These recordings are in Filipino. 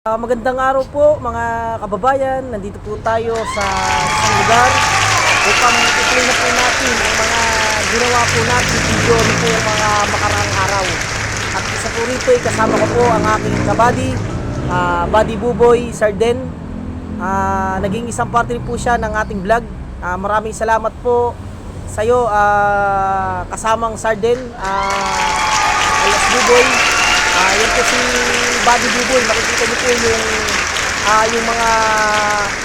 Magandang araw po mga kababayan. Nandito po tayo sa isang lugar upang ituloy na po natin ang mga ginawa po natin video nito yung mga makaraang araw. At isa po rito ay kasama ko po ang aking kabady, Buddy Buboy Sarden. Naging isang parte rin po siya ng ating vlog. Maraming salamat po sa iyo, kasamang Sarden, alias Buboy. Yan po si Buddy Buboy. Makikita niyo po yung mga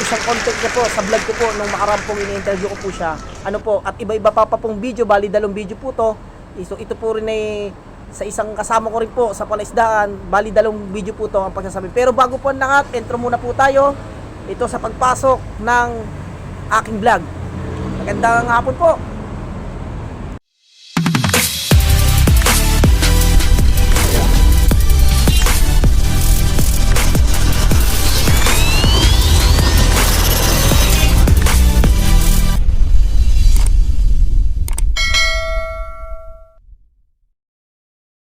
isang content niya po sa vlog ko po nung makaraan pong ini-interview ko po siya. Ano po, at iba-iba pa pong video, bali 2 video po to. So ito po rin ay sa isang kasama ko rin po sa Palaisdaan, bali 2 video po to ang pagsasabi. Pero bago po ang lahat, intro muna po tayo. Ito sa pagpasok ng aking vlog. Magandang hapon po.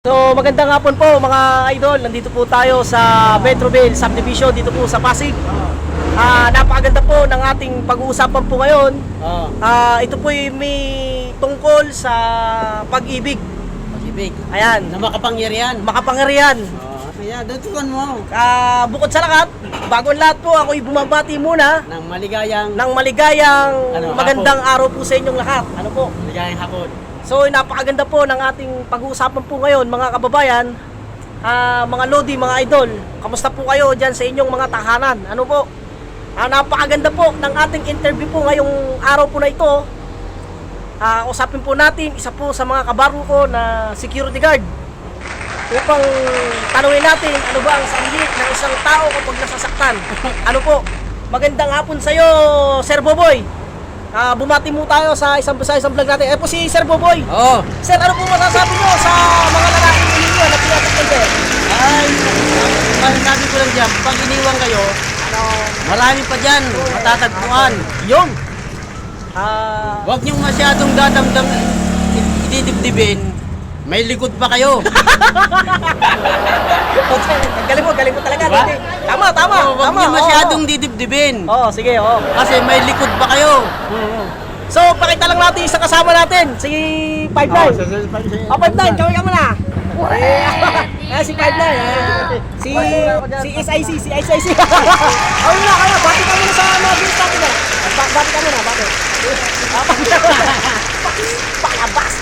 So magandang hapon po mga idol. Nandito po tayo sa Metroville Subdivision dito po sa Pasig. Napakaganda po ng ating pag-uusapan po ngayon. Ito po may tungkol sa pag-ibig. Pag-ibig. Ayan, Na makapangyarihan. makapangyarihan. Kaya dutukan mo. Bukod sa lahat, bago ang lahat po, ako'y bumabati muna Ng maligayang magandang araw po sa inyong lahat. Ano po? maligayang hapon. So napakaganda po ng ating pag-uusapan po ngayon mga kababayan, mga lodi, mga idol. Kamusta po kayo dyan sa inyong mga tahanan? Ano po? Napakaganda po ng ating interview po ngayong araw po na ito. Usapin po natin isa po sa mga kabaro ko na security guard upang tanungin natin ano ba ang sanhi ng isang tao kapag nasasaktan. Ano po? Magandang hapon sa iyo, Sir Boboy. Bumati mo tayo sa isang vlog natin. Po si Sir Boboy. Oo. Sir, ano po masasabi nyo sa mga lalaking ninyo na pinatakpan sir? Ay, masasabi ko lang dyan, pag iniwan kayo, marami pa dyan, matatagpuan. Yung Huwag niyong masyadong dadamdam, ididibdibin, may likod pa kayo. galing mo talaga. Diba? Tama. Huwag niyong masyadong didibdibin, Sige. kasi may likod pa kayo. So, pakita lang natin sa kasama natin, si 59. 59, kawin ka muna. Si 59. Si SIC. Ayun na, kaya, bati ka muna sa mga views natin. Bati ka muna, bati. Palabas.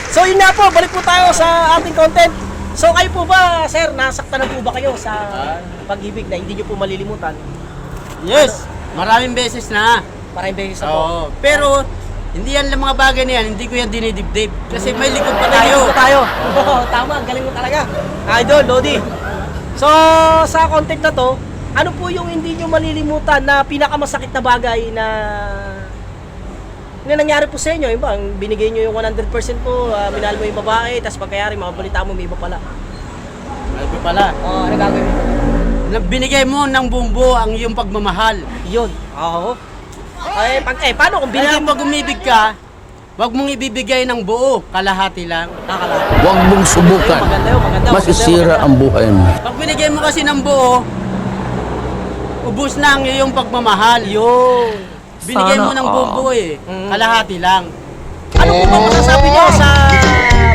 So, yun na po, balik po tayo sa ating content. So, kayo po ba, sir, nasaktan na po ba kayo sa pag-ibig na hindi nyo po malilimutan? Yes, maraming beses na. Maraming beses na po. Oo, pero hindi yan lang mga bagay na yan, hindi ko yan dinidibdib. Kasi may likod pa tayo. Tama, ang galing mo talaga. Idol, Lodi. So, sa content na to, ano po yung hindi nyo malilimutan na pinakamasakit na bagay na nangyari po sa inyo? Yung ba, binigay nyo yung 100% po, minahal mo yung babae, tapos pagkayari, makabalita mo, may iba pala. Ano pala? Ano gagawin mo? Binigay mo ng bumbo ang iyong pagmamahal. Yun. Oo. Paano kung binigay mo? Kaya pag umibig ka, wag mong ibibigay ng buo, kalahati lang. Kakalahati. Huwag mong subukan. Maganda. Masisira ang buhay mo. Pag binigay mo kasi ng buo, ubus na ang iyong pagmamahal. Yun. Binigay mo ng bumbo kalahati lang. Ano po ba masasabi nyo sa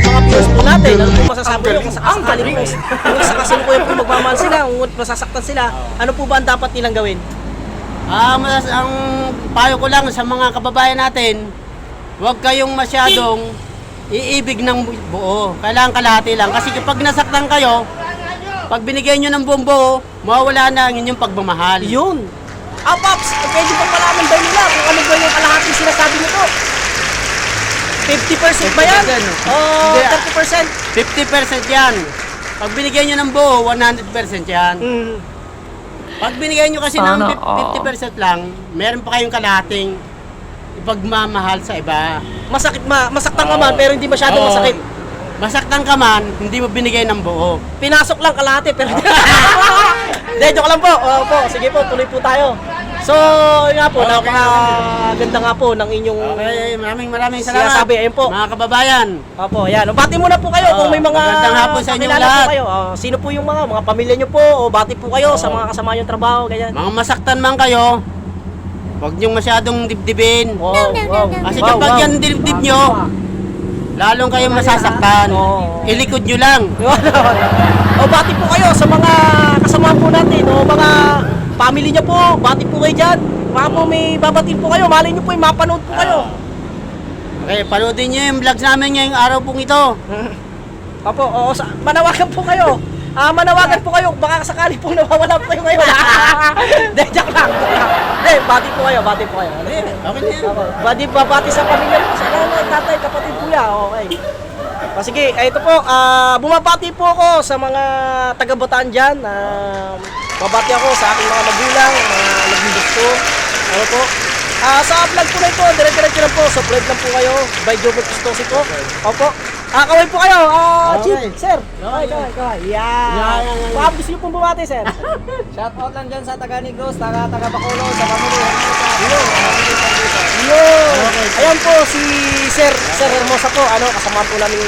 mga viewers po natin? Ano po masasabi nyo kung sakasakali po? Kung sakasalukuyan po magmamahal sila, kung masasaktan sila, ano po ba ang dapat nilang gawin? Ang payo ko lang sa mga kababayan natin, huwag kayong masyadong iibig ng buo. Kailangan kalahati lang. Kasi kapag nasaktan kayo, pag binigay nyo ng bumbo, mawawala na ang inyong pagmamahal. Yun! Paps, pwede ba malaman daw nila kung ano ba yung kalahati sinasabi nyo po? 50% ba yan? O 30%? 50% yan. Pag binigay nyo ng buo, 100% yan. Pag binigay nyo kasi ng 50% lang, meron pa kayong kalahating ipagmamahal sa iba. Masaktan ka man, pero hindi masyadong masakit. Masaktan ka man, hindi mo binigay ng buo. Pinasok lang kalahati, pero... Hindi, joke lang po. Sige po, tuloy po tayo. So, yun nga po, napakaganda nga po ng inyong Okay, maraming salamat. sinasabi. Ayun po. Mga kababayan. Opo, yan. Bati muna po kayo kung may mga magandang hapon sa inyong kakilala lahat. po kayo. Sino po yung mga pamilya nyo po? O bati po kayo sa mga kasama yung trabaho, ganyan. Mga masaktan man kayo, huwag niyong masyadong dibdibin. Wow, wow. Kasi Wow, kapag wow. yan dibdib nyo, lalong kayong masasaktan. Oo. Ilikod nyo lang. O bati po kayo sa mga kasama po natin o mga family niya po. Bati po kayo dyan. Baka po may babatin po kayo. Malay niyo po yung mapanood po kayo. Okay, panoodin nyo yung vlogs namin ngayong araw pong ito. Opo, manawagan po kayo. Manawagan po kayo. Baka sakali pong nawawala po kayo ngayon. Hindi, joke lang. Hindi, bati po kayo. Bati po kayo. Okay na yan. Bati sa pamilya po. Sa nanay, tatay, kapatid, kuya. Okay. Sige, ito po. Bumabati po ako sa mga taga-Bataan dyan. Babati ako sa aking mga magulang, mga nag-ibig ko. Ano po? Sa vlog po na ito, dire-diretso lang po. Subscribe lang po kayo. By Jobert Pistosi po. Opo. Kaway po kayo. Chief, Okay. sir. Kaway. Yan. Baka gusto niyo pong bumati, sir. Shout out lang dyan sa taga Negros, taga Bacolod, sa Pamuli. Ayan po si Sir Hermosa po. Kasama po namin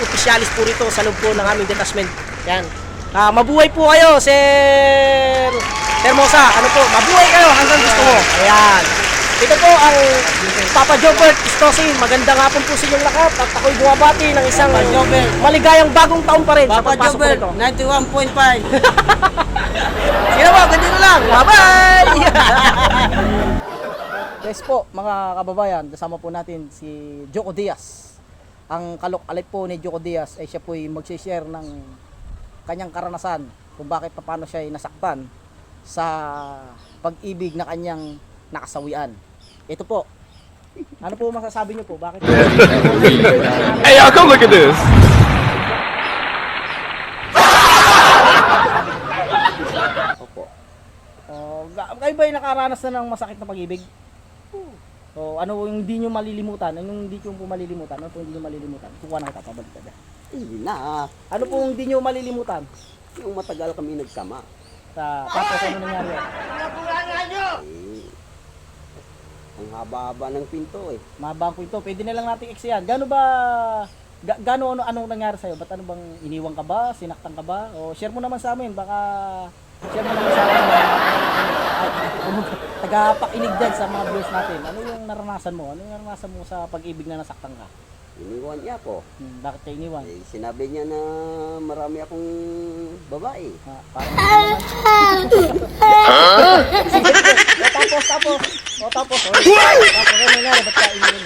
opisyalis po rito sa loob po ng aming detachment. Yan. Mabuhay po kayo, Sir Hermosa. Mabuhay kayo hanggang gusto mo. Ayan. Ito po ang Papa Jobert Pistosi. Magandang hapon po sa inyong lahat. At ako'y bumabati ng isang maligayang bagong taon pa rin sa Papa pagpasok ko Jobert, nito. 91.5. Sige po, ganito lang. Bye-bye! Yes po, mga kababayan, kasama po natin si Joko Diaz. Ang kalok-alip po ni Joko Diaz ay siya po ay mag-share ng kanyang karanasan kung bakit paano siya ay nasaktan sa pag-ibig na kanyang nakasawian. Ito po. Ano po masasabi niyo po? Bakit? Hey, y'all, come look at this. Opo. Kayo ba ay nakaranas na ng masakit na pag-ibig? O ano yung hindi nyo malilimutan? Anong hindi nyo po malilimutan? Ano po hindi nyo malilimutan? Kukuha na kita, pabalik ka na. Hindi na. Ano po hindi nyo malilimutan? Yung matagal kami nagsama. Tapos ano nangyari? Ang haba-haba ng pinto eh. Mabang po ito. Pwede na lang natin yan. Gano ba anong nangyari sa'yo? Ba't ano bang iniwan ka ba? Sinaktan ka ba? O share mo naman sa amin. Baka share mo naman sa amin. Tagapakinig dyan sa mga viewers natin. Ano yung naranasan mo? Ano yung naranasan mo sa pag-ibig na nasaktan ka? Iniwan niya ako. Bakit ka iniwan? Eh, sinabi niya na marami akong babae. Parang tapos. Tapos ano nangyari? Ba't ka iniwan?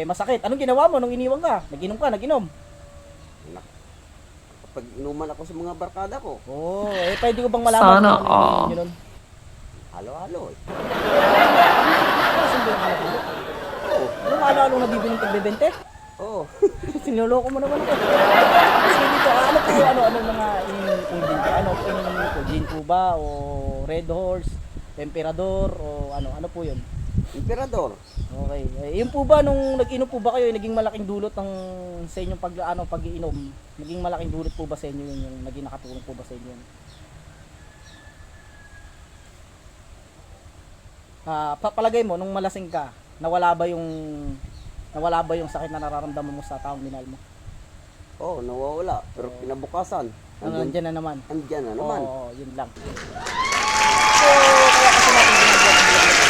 Masakit. Anong ginawa mo nung iniwan ka? Nag-inom ka? Nag-inom? Kapag inuman ako sa mga barkada ko, Pwede ko bang malaman Sana kung ano yung yun nun? halo-halo eh. Sino yung halo-halo? Anong halo-halo nabibiling tagbebente? Oo. Sinuloko mo naman ako. Kasi dito, ano mga ininom kong gin po? Ano po ininom ko? Gin po ba? O Red Horse? Temperador? O ano po yun? Emperador. Okay. Yun po ba nung nag-inom po ba kayo, naging malaking dulot ng sa inyong pag-iinom? Naging malaking dulot po ba sa inyo yun, yung naging nakatulong po ba sa inyo yun? Palagay mo nung malasing ka, nawala ba yung sakit na nararamdaman mo sa taong minahal mo? Oo, nawawala. Pero kinabukasan, Nandiyan na naman. andyan na naman. Oo, yun lang. So, kaya kasi natin ginagawa ng vlog na ito.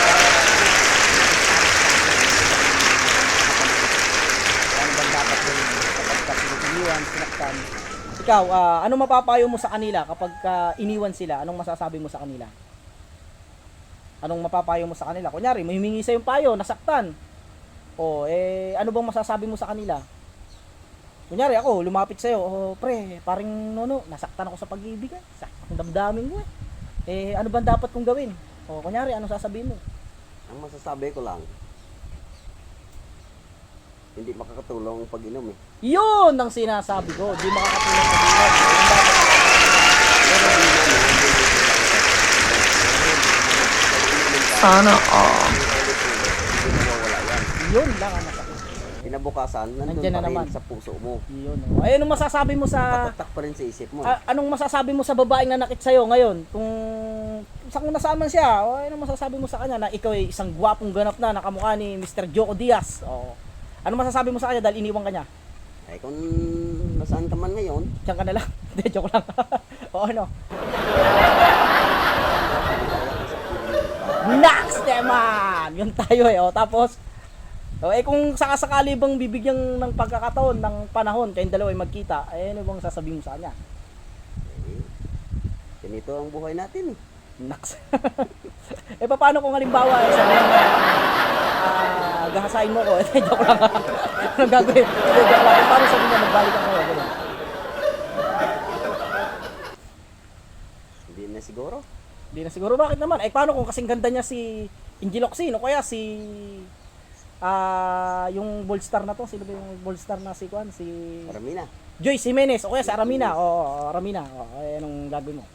Ano bang dapat gawin kapag ka iniwan, sinaktan? Ikaw, ano mapapayo mo sa kanila kapag iniwan sila? Anong masasabi mo sa kanila? Anong mapapayo mo sa kanila? Kunyari, may humingi sa yung payo, nasaktan. Ano bang masasabi mo sa kanila? Kunyari ako, lumapit sa'yo, pre, paring nasaktan ako sa pag-ibig, saktan ang damdamin ko ano bang dapat kong gawin? Kunyari, anong sasabihin mo? Ang masasabi ko lang, hindi makakatulong ang pag-inom eh. Yun ang sinasabi ko, di makakatulong sa buwan. Sana all. Yun lang ang masakit. kinabukasan, nandun Nandyan na pa rin naman. sa puso mo. Yun. Oh. Ay, anong masasabi mo sa Tatak pa rin sa isip mo. anong masasabi mo sa babaeng nanakit sa'yo ngayon? Kung nasaan man siya, o anong masasabi mo sa kanya na ikaw ay isang gwapong ganap na nakamukha ni Mr. Joko Diaz? O, anong masasabi mo sa kanya dahil iniwan ka niya? Ay kung nasaan ka man ngayon, Diyan ka na lang. Hindi, joke lang. O ano? Next naman! Yun tayo eh. O, tapos, kung sakasakali bang bibigyan ng pagkakataon ng panahon kayong dalawa ay magkita, ano bang sasabihin mo sa kanya? ganito ang buhay natin eh. Naks. Paano kung halimbawa sabi mo gahasain mo ko? Joke lang. Anong gagawin? Joke lang. Paano sabi niya magbalikan kayo? Ganun. Hindi na siguro. Hindi na siguro. Bakit naman? Paano kung kasing ganda niya si Angel Locsin o kaya si yung Ballstar na to? Sino ba yung Ballstar na si Juan? Si Aramina. Joyce Jimenez o kaya si Aramina. O Aramina. Anong gagawin mo?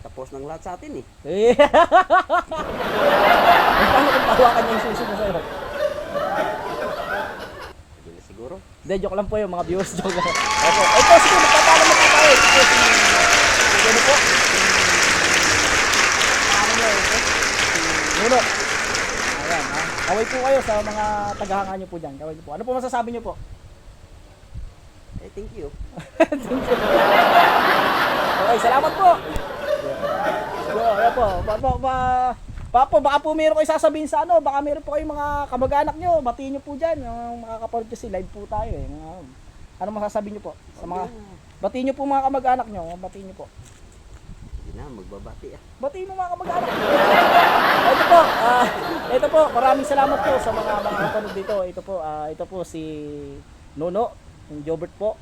Tapos ng lahat sa atin eh. Paano kung pahawakan niya yung susi mo sa'yo? Hindi na siguro. Hindi, joke lang po yung mga viewers. Joke lang. Opo. Ito, sige, magpapala mo po tayo. Ito, si ano po? Ano niya ito? Si Nuno. Ayan, ha? Kaway po kayo sa mga tagahanga niyo po dyan. Kaway niyo po. Ano po masasabi niyo po? Thank you. Okay, salamat po. So, ayan po. Papo, baka po meron kayo sasabihin sa ano, baka meron po kayong mga kamag-anak nyo, batiin nyo po dyan, yung makakapanood kasi live po tayo eh. Ano masasabi nyo po? Sa mga, batiin nyo po mga kamag-anak nyo, batiin nyo po. Hindi na, magbabati ah. Batiin mo mga kamag-anak nyo. Ito po, maraming salamat po sa mga kapanood dito. Ito po si Nono, yung Jobert po.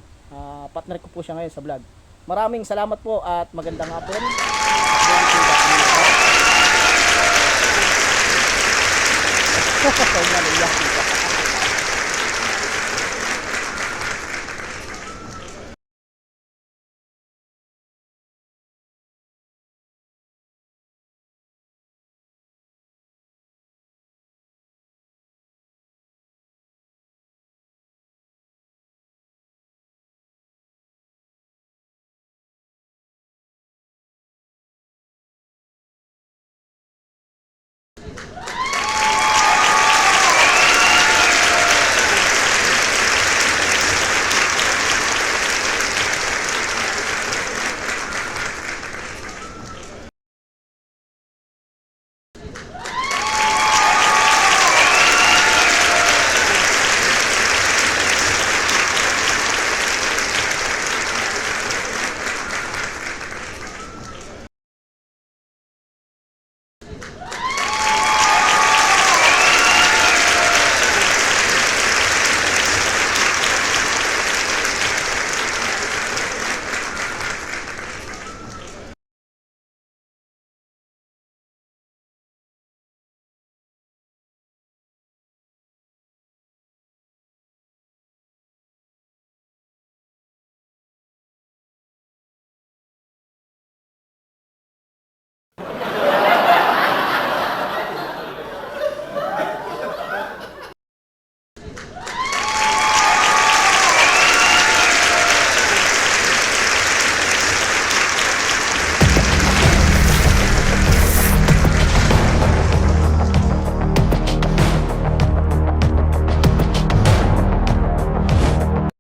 Partner ko po siya ngayon sa vlog. Maraming salamat po at magandang hapon.